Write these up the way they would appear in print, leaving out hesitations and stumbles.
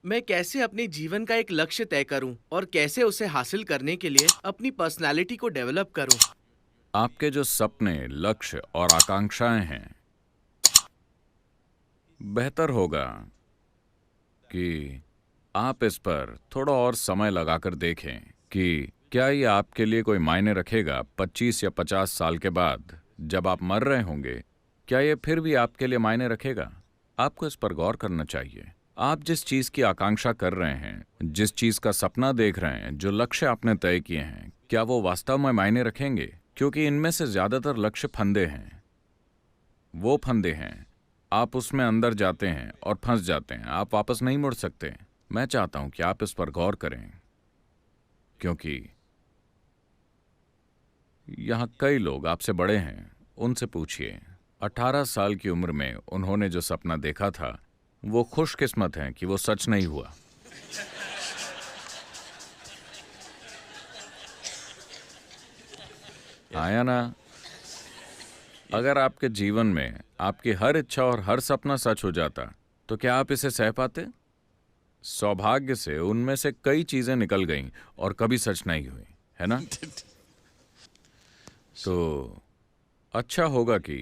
मैं कैसे अपने जीवन का एक लक्ष्य तय करूं और कैसे उसे हासिल करने के लिए अपनी पर्सनालिटी को डेवलप करूं। आपके जो सपने, लक्ष्य और आकांक्षाएं हैं, बेहतर होगा कि आप इस पर थोड़ा और समय लगाकर देखें कि क्या ये आपके लिए कोई मायने रखेगा 25 या 50 साल के बाद जब आप मर रहे होंगे। क्या ये फिर भी आपके लिए मायने रखेगा? आपको इस पर गौर करना चाहिए। आप जिस चीज की आकांक्षा कर रहे हैं, जिस चीज का सपना देख रहे हैं, जो लक्ष्य आपने तय किए हैं, क्या वो वास्तव में मायने रखेंगे? क्योंकि इनमें से ज्यादातर लक्ष्य फंदे हैं। वो फंदे हैं, आप उसमें अंदर जाते हैं और फंस जाते हैं, आप वापस नहीं मुड़ सकते। मैं चाहता हूं कि आप इस पर गौर करें, क्योंकि यहां कई लोग आपसे बड़े हैं। उनसे पूछिए, 18 साल की उम्र में उन्होंने जो सपना देखा था, वो खुशकिस्मत हैं कि वो सच नहीं हुआ। आया ना? अगर आपके जीवन में आपकी हर इच्छा और हर सपना सच हो जाता, तो क्या आप इसे सह पाते? सौभाग्य से उनमें से कई चीजें निकल गईं और कभी सच नहीं हुई, है ना? तो अच्छा होगा कि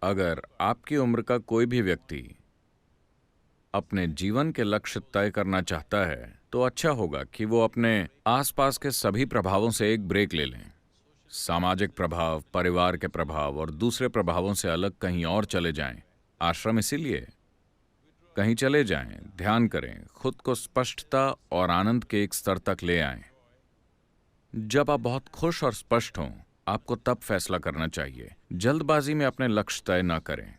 अगर आपकी उम्र का कोई भी व्यक्ति अपने जीवन के लक्ष्य तय करना चाहता है, तो अच्छा होगा कि वो अपने आसपास के सभी प्रभावों से एक ब्रेक ले लें। सामाजिक प्रभाव, परिवार के प्रभाव और दूसरे प्रभावों से अलग कहीं और चले जाएं। आश्रम इसीलिए, कहीं चले जाएं, ध्यान करें, खुद को स्पष्टता और आनंद के एक स्तर तक ले आएं। जब आप बहुत खुश और स्पष्ट हों, आपको तब फैसला करना चाहिए। जल्दबाजी में अपने लक्ष्य तय न करें।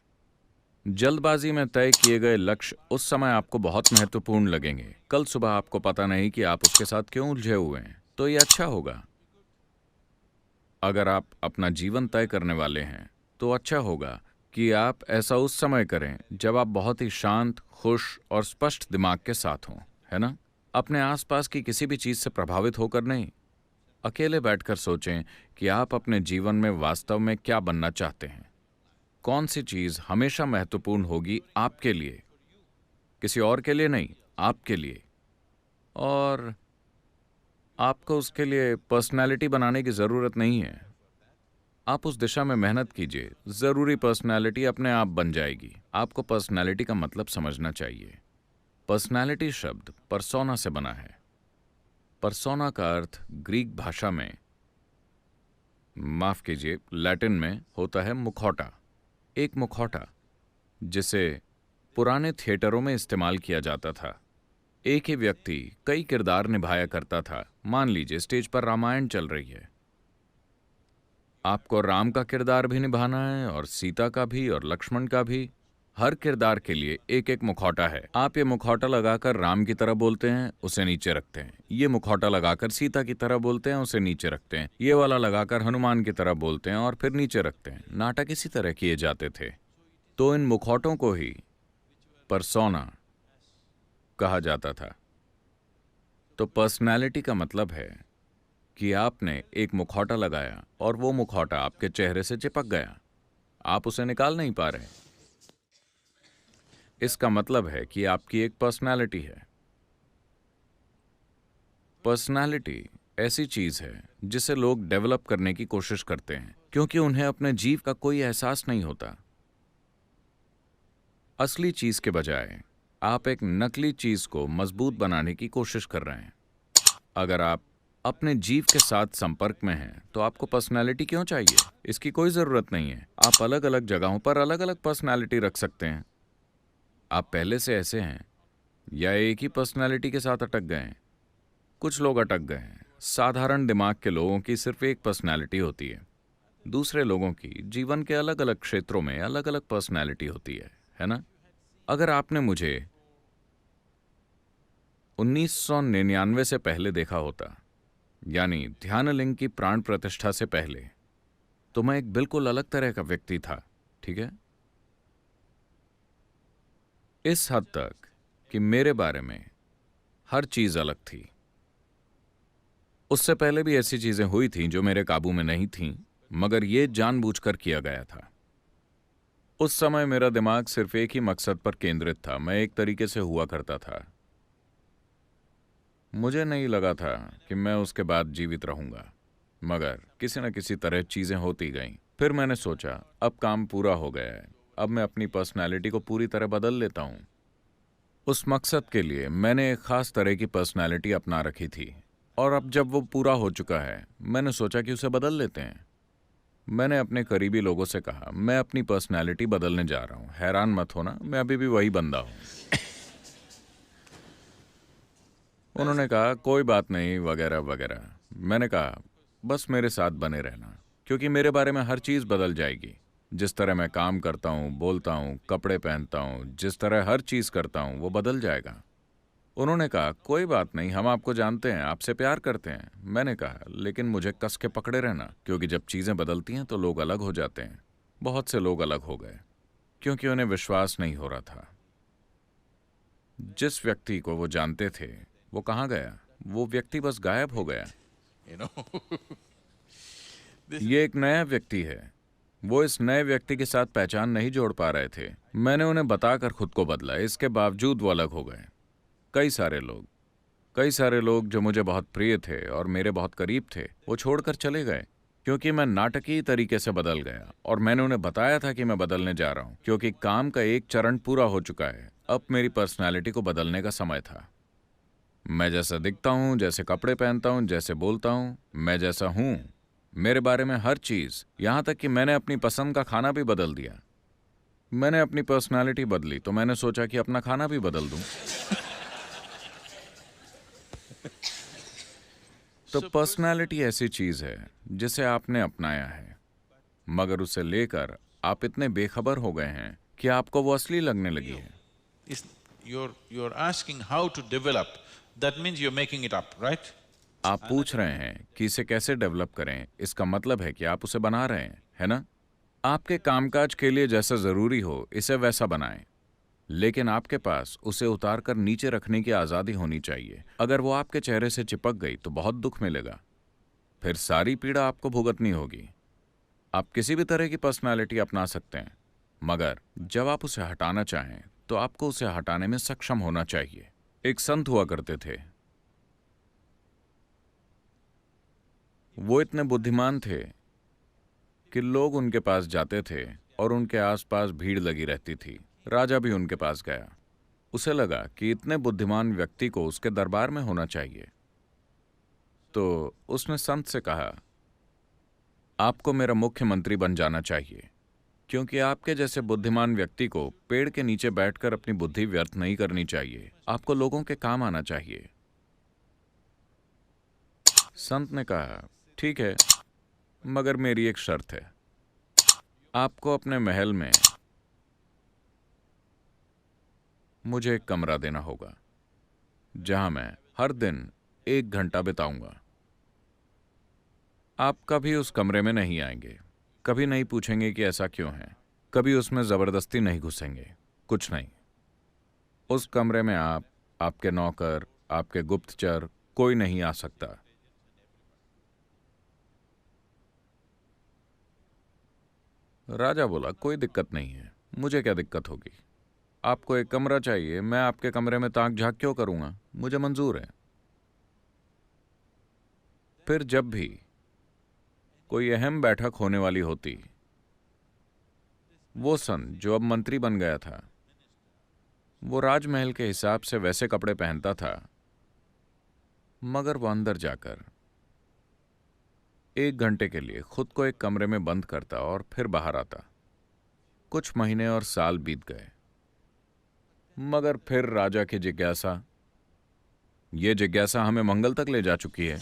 जल्दबाजी में तय किए गए लक्ष्य उस समय आपको बहुत महत्वपूर्ण लगेंगे, कल सुबह आपको पता नहीं कि आप उसके साथ क्यों उलझे हुए हैं। तो ये अच्छा होगा अगर आप अपना जीवन तय करने वाले हैं, तो अच्छा होगा कि आप ऐसा उस समय करें जब आप बहुत ही शांत, खुश और स्पष्ट दिमाग के साथ हों, है ना? अपने आसपास की किसी भी चीज से प्रभावित होकर नहीं। अकेले बैठकर सोचें कि आप अपने जीवन में वास्तव में क्या बनना चाहते हैं। कौन सी चीज हमेशा महत्वपूर्ण होगी आपके लिए, किसी और के लिए नहीं, आपके लिए। और आपको उसके लिए पर्सनैलिटी बनाने की जरूरत नहीं है। आप उस दिशा में मेहनत कीजिए, जरूरी पर्सनैलिटी अपने आप बन जाएगी। आपको पर्सनैलिटी का मतलब समझना चाहिए। पर्सनैलिटी शब्द परसोना से बना है। परसोना का अर्थ ग्रीक भाषा में, माफ कीजिए, लैटिन में होता है मुखौटा। एक मुखौटा जिसे पुराने थिएटरों में इस्तेमाल किया जाता था। एक ही व्यक्ति कई किरदार निभाया करता था। मान लीजिए स्टेज पर रामायण चल रही है, आपको राम का किरदार भी निभाना है और सीता का भी और लक्ष्मण का भी। हर किरदार के लिए एक एक मुखौटा है। आप ये मुखौटा लगाकर राम की तरह बोलते हैं, उसे नीचे रखते हैं। ये मुखौटा लगाकर सीता की तरह बोलते हैं, उसे नीचे रखते हैं। ये वाला लगाकर हनुमान की तरह बोलते हैं और फिर नीचे रखते हैं। नाटक इसी तरह किए जाते थे। तो इन मुखौटों को ही परसोना कहा जाता था। तो पर्सनैलिटी का मतलब है कि आपने एक मुखौटा लगाया और वो मुखौटा आपके चेहरे से चिपक गया, आप उसे निकाल नहीं पा रहे। इसका मतलब है कि आपकी एक पर्सनैलिटी है। पर्सनैलिटी ऐसी चीज है जिसे लोग डेवलप करने की कोशिश करते हैं, क्योंकि उन्हें अपने जीव का कोई एहसास नहीं होता। असली चीज के बजाय आप एक नकली चीज को मजबूत बनाने की कोशिश कर रहे हैं। अगर आप अपने जीव के साथ संपर्क में हैं, तो आपको पर्सनैलिटी क्यों चाहिए? इसकी कोई जरूरत नहीं है। आप अलग अलग जगहों पर अलग अलग पर्सनैलिटी रख सकते हैं। आप पहले से ऐसे हैं या एक ही पर्सनैलिटी के साथ अटक गए हैं? कुछ लोग अटक गए हैं। साधारण दिमाग के लोगों की सिर्फ एक पर्सनैलिटी होती है। दूसरे लोगों की जीवन के अलग अलग क्षेत्रों में अलग अलग पर्सनैलिटी होती है ना? अगर आपने मुझे 1999 से पहले देखा होता, यानी ध्यानलिंग की प्राण प्रतिष्ठा से पहले, तो मैं एक बिल्कुल अलग तरह का व्यक्ति था। ठीक है, इस हद तक कि मेरे बारे में हर चीज अलग थी। उससे पहले भी ऐसी चीजें हुई थीं जो मेरे काबू में नहीं थीं, मगर ये जानबूझकर किया गया था। उस समय मेरा दिमाग सिर्फ एक ही मकसद पर केंद्रित था। मैं एक तरीके से हुआ करता था। मुझे नहीं लगा था कि मैं उसके बाद जीवित रहूंगा, मगर किसी न किसी तरह चीजें होती गईं। फिर मैंने सोचा अब काम पूरा हो गया है, अब मैं अपनी पर्सनैलिटी को पूरी तरह बदल लेता हूं। उस मकसद के लिए मैंने एक खास तरह की पर्सनैलिटी अपना रखी थी, और अब जब वो पूरा हो चुका है मैंने सोचा कि उसे बदल लेते हैं। मैंने अपने करीबी लोगों से कहा मैं अपनी पर्सनैलिटी बदलने जा रहा हूं, हैरान मत होना, मैं अभी भी वही बंदा हूं। उन्होंने कहा कोई बात नहीं वगैरह वगैरह। मैंने कहा बस मेरे साथ बने रहना, क्योंकि मेरे बारे में हर चीज़ बदल जाएगी। जिस तरह मैं काम करता हूँ, बोलता हूँ, कपड़े पहनता हूँ, जिस तरह हर चीज़ करता हूँ वो बदल जाएगा। उन्होंने कहा कोई बात नहीं, हम आपको जानते हैं, आपसे प्यार करते हैं। मैंने कहा लेकिन मुझे कस के पकड़े रहना, क्योंकि जब चीज़ें बदलती हैं तो लोग अलग हो जाते हैं। बहुत से लोग अलग हो गए क्योंकि उन्हें विश्वास नहीं हो रहा था। जिस व्यक्ति को वो जानते थे वो कहाँ गया? वो व्यक्ति बस गायब हो गया। You know, ये एक नया व्यक्ति है। वो इस नए व्यक्ति के साथ पहचान नहीं जोड़ पा रहे थे। मैंने उन्हें बताकर खुद को बदला, इसके बावजूद वो अलग हो गए। कई सारे लोग जो मुझे बहुत प्रिय थे और मेरे बहुत करीब थे, वो छोड़कर चले गए क्योंकि मैं नाटकीय तरीके से बदल गया। और मैंने उन्हें बताया था कि मैं बदलने जा रहा हूं, क्योंकि काम का एक चरण पूरा हो चुका है। अब मेरी पर्सनैलिटी को बदलने का समय था। मैं जैसा दिखता हूं, जैसे कपड़े पहनता हूं, जैसे बोलता हूं, मैं जैसा हूं, मेरे बारे में हर चीज, यहां तक कि मैंने अपनी पसंद का खाना भी बदल दिया। मैंने अपनी पर्सनालिटी बदली तो मैंने सोचा कि अपना खाना भी बदल दूं। तो पर्सनालिटी ऐसी चीज है जिसे आपने अपनाया है, मगर उसे लेकर आप इतने बेखबर हो गए हैं कि आपको वो असली लगने लगी है। it's, you're asking how to develop, that means you're making it up, right? आप पूछ रहे हैं कि इसे कैसे डेवलप करें, इसका मतलब है कि आप उसे बना रहे हैं, है ना? आपके कामकाज के लिए जैसा जरूरी हो इसे वैसा बनाएं, लेकिन आपके पास उसे उतारकर नीचे रखने की आजादी होनी चाहिए। अगर वो आपके चेहरे से चिपक गई तो बहुत दुख मिलेगा, फिर सारी पीड़ा आपको भुगतनी होगी। आप किसी भी तरह की पर्सनालिटी अपना सकते हैं, मगर जब आप उसे हटाना चाहें तो आपको उसे हटाने में सक्षम होना चाहिए। एक संत हुआ करते थे। वो इतने बुद्धिमान थे कि लोग उनके पास जाते थे और उनके आसपास भीड़ लगी रहती थी। राजा भी उनके पास गया। उसे लगा कि इतने बुद्धिमान व्यक्ति को उसके दरबार में होना चाहिए। तो उसने संत से कहा आपको मेरा मुख्यमंत्री बन जाना चाहिए, क्योंकि आपके जैसे बुद्धिमान व्यक्ति को पेड़ के नीचे बैठकर अपनी बुद्धि व्यर्थ नहीं करनी चाहिए। आपको लोगों के काम आना चाहिए। संत ने कहा ठीक है, मगर मेरी एक शर्त है। आपको अपने महल में मुझे एक कमरा देना होगा जहां मैं हर दिन 1 घंटा बिताऊंगा। आप कभी उस कमरे में नहीं आएंगे, कभी नहीं पूछेंगे कि ऐसा क्यों है, कभी उसमें जबरदस्ती नहीं घुसेंगे, कुछ नहीं। उस कमरे में आप, आपके नौकर, आपके गुप्तचर, कोई नहीं आ सकता। राजा बोला कोई दिक्कत नहीं है, मुझे क्या दिक्कत होगी। आपको एक कमरा चाहिए, मैं आपके कमरे में ताक झांक क्यों करूंगा, मुझे मंजूर है। फिर जब भी कोई अहम बैठक होने वाली होती, वो संत जो अब मंत्री बन गया था, वो राजमहल के हिसाब से वैसे कपड़े पहनता था, मगर वो अंदर जाकर 1 घंटे के लिए खुद को एक कमरे में बंद करता और फिर बाहर आता। कुछ महीने और साल बीत गए, मगर फिर राजा की जिज्ञासा, ये जिज्ञासा हमें मंगल तक ले जा चुकी है।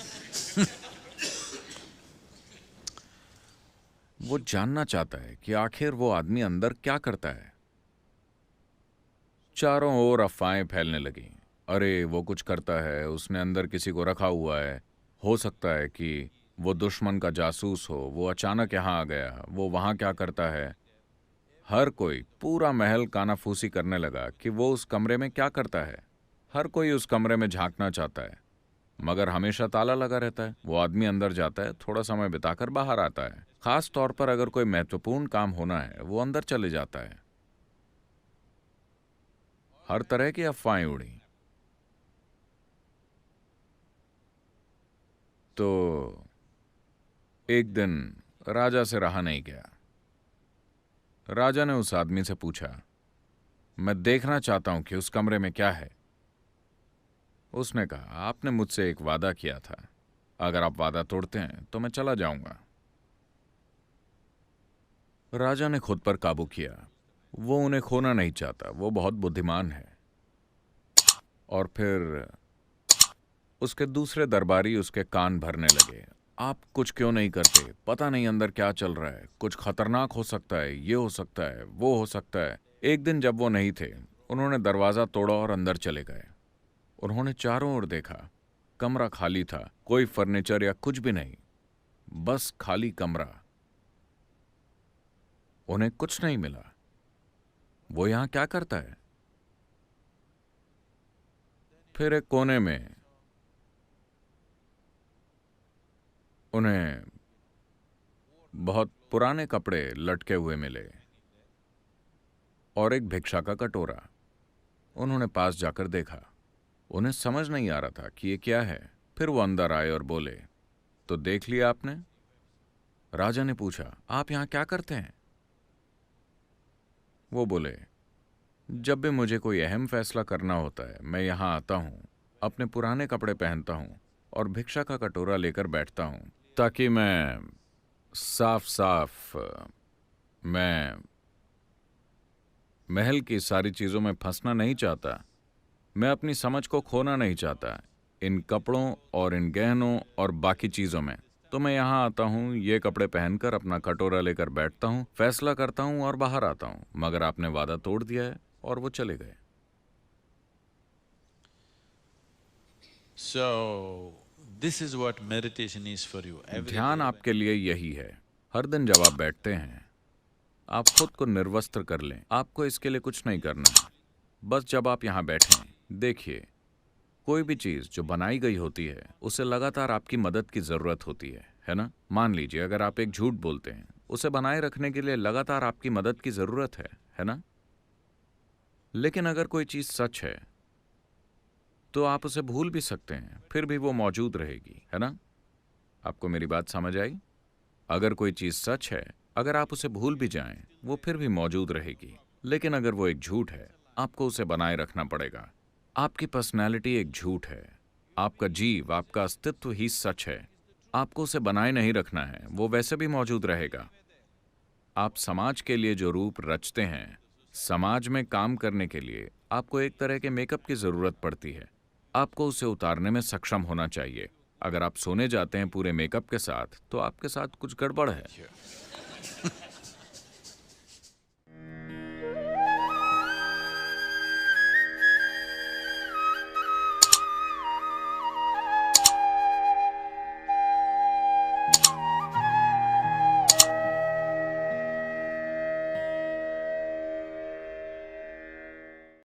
वो जानना चाहता है कि आखिर वो आदमी अंदर क्या करता है। चारों ओर अफवाहें फैलने लगी। अरे वो कुछ करता है, उसने अंदर किसी को रखा हुआ है, हो सकता है कि वो दुश्मन का जासूस हो, वो अचानक यहां आ गया, वो वहां क्या करता है। हर कोई, पूरा महल कानाफूसी करने लगा कि वो उस कमरे में क्या करता है। हर कोई उस कमरे में झांकना चाहता है, मगर हमेशा ताला लगा रहता है। वो आदमी अंदर जाता है, थोड़ा समय बिताकर बाहर आता है। खास तौर पर अगर कोई महत्वपूर्ण काम होना है, वो अंदर चले जाता है। हर तरह की अफवाहें उड़ी। तो एक दिन राजा से रहा नहीं गया। राजा ने उस आदमी से पूछा, मैं देखना चाहता हूं कि उस कमरे में क्या है। उसने कहा, आपने मुझसे एक वादा किया था, अगर आप वादा तोड़ते हैं तो मैं चला जाऊंगा। राजा ने खुद पर काबू किया। वो उन्हें खोना नहीं चाहता, वो बहुत बुद्धिमान है। और फिर उसके दूसरे दरबारी उसके कान भरने लगे, आप कुछ क्यों नहीं करते, पता नहीं अंदर क्या चल रहा है, कुछ खतरनाक हो सकता है, ये हो सकता है, वो हो सकता है। एक दिन जब वो नहीं थे, उन्होंने दरवाजा तोड़ा और अंदर चले गए। उन्होंने चारों ओर देखा, कमरा खाली था, कोई फर्नीचर या कुछ भी नहीं, बस खाली कमरा। उन्हें कुछ नहीं मिला। वो यहां क्या करता है? फिर एक कोने में उन्हें बहुत पुराने कपड़े लटके हुए मिले और एक भिक्षा का कटोरा। उन्होंने पास जाकर देखा। उन्हें समझ नहीं आ रहा था कि ये क्या है। फिर वो अंदर आए और बोले, तो देख लिया आपने? राजा ने पूछा, आप यहां क्या करते हैं? वो बोले, जब भी मुझे कोई अहम फैसला करना होता है, मैं यहां आता हूं, अपने पुराने कपड़े पहनता हूं और भिक्षा का कटोरा लेकर बैठता हूं, ताकि मैं मैं महल की सारी चीजों में फंसना नहीं चाहता। मैं अपनी समझ को खोना नहीं चाहता इन कपड़ों और इन गहनों और बाकी चीजों में। तो मैं यहाँ आता हूँ, ये कपड़े पहनकर अपना कटोरा लेकर बैठता हूँ, फैसला करता हूँ और बाहर आता हूँ। मगर आपने वादा तोड़ दिया है और वो चले गए। So, this is what meditation is for you. Every ध्यान day आपके लिए यही है। हर दिन जब आप बैठते हैं, आप खुद को निर्वस्त्र कर लें। आपको इसके लिए कुछ नहीं करना है। बस जब आप यहाँ बैठें, देखिए, कोई भी चीज जो बनाई गई होती है, उसे लगातार आपकी मदद की जरूरत होती है ना? मान लीजिए, अगर आप एक झूठ बोलते हैं, उसे बनाए रखने के लिए लगातार आपकी मदद की जरूरत है ना? लेकिन अगर कोई चीज सच है, तो आप उसे भूल भी सकते हैं, फिर भी वो मौजूद रहेगी, है ना? आपको मेरी बात समझ आई? अगर कोई चीज सच है, अगर आप उसे भूल भी जाएं, वो फिर भी मौजूद रहेगी। लेकिन अगर वो एक झूठ है, आपको उसे बनाए रखना पड़ेगा। आपकी पर्सनैलिटी एक झूठ है। आपका जीव, आपका अस्तित्व ही सच है। आपको उसे बनाए नहीं रखना है, वो वैसे भी मौजूद रहेगा। आप समाज के लिए जो रूप रचते हैं, समाज में काम करने के लिए आपको एक तरह के मेकअप की जरूरत पड़ती है। आपको उसे उतारने में सक्षम होना चाहिए। अगर आप सोने जाते हैं पूरे मेकअप के साथ, तो आपके साथ कुछ गड़बड़ है।